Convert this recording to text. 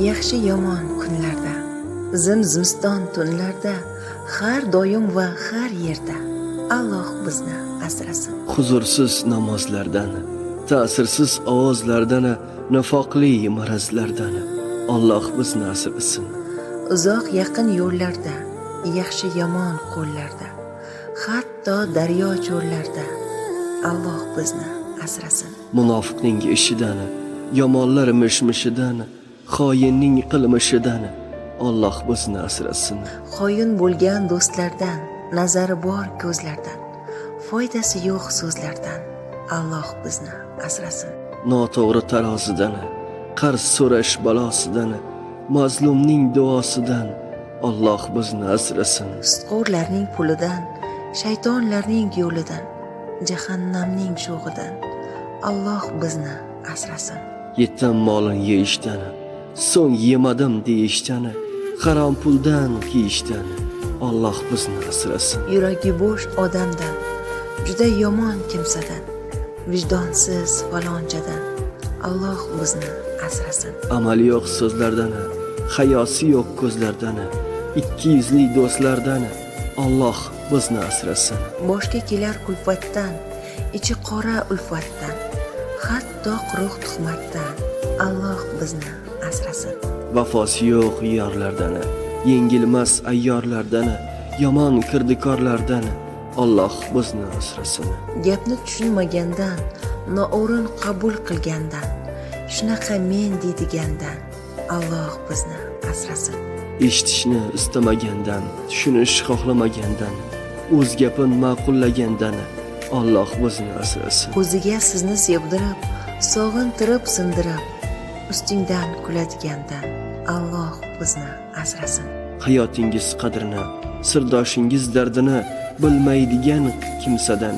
yaxshi yomon kunlarda, zimston tunlarda, har doim va har yerda Alloh bizni asrasin. Huzursiz namozlardan, ta'sirsiz ovozlardan, nifoqli marazlardan Alloh bizni asrasin. Uzoq yaqin yo'llarda, yaxshi yomon qo'llarda, hatto daryo cho'llarda Alloh bizni asrasin. Munofiqning ishidan, yomonlar mishmishidan, xoinning qilmishidan Alloh bizni asrasin. Xoin bo'lgan do'stlardan, nazari bor ko'zlardan, foydasi yo'q so'zlardan Alloh bizni asrasin. Noto'g'ri tarozidan, qarz so'rash balosidan, mazlumning duosidan Alloh bizni asrasin. Sutqo'rlarning pulidan, shaytonlarning yo'lidan, jahannamning sho'g'idan Alloh bizni asrasin. Yetim molin yeyishdan, so'ng yemadim deyishdan, harom puldan kiyishdan Alloh bizni asrasin. Yuragi bo'sh odamdan, juda yomon kimsadan, vijdonsiz falonchadan Alloh bizni asrasin. Amali yo'q so'zlardan, hayosi yo'q ko'zlardan, ikki yuzli do'stlardan Alloh bizni asrasin. Boshga kelar kulfatdan, ichi qora ulfatdan, hatto quruq tuhmatdan Alloh bizni asrasin. Vafosi yo'q yorlardan, yengilmas ayyorlardan, yomon kirdikorlardan Alloh bizni asrasin. Gapni tushunmagandan, noo'rin qabul qilgandan, shunaqa men deydigandan Alloh bizni asrasin. Eshitishni istamagandan, tushunish xohlamagandan, o'z gapin ma'qullagandan Alloh bizni asrasin. O'ziga sizni sevdirib, sog'intirib, sindirib, ustingdan kuladigandan Alloh bizni asrasin. Hayotingiz qadrini, sirdoshingiz dardini bilmaydigan kimsadan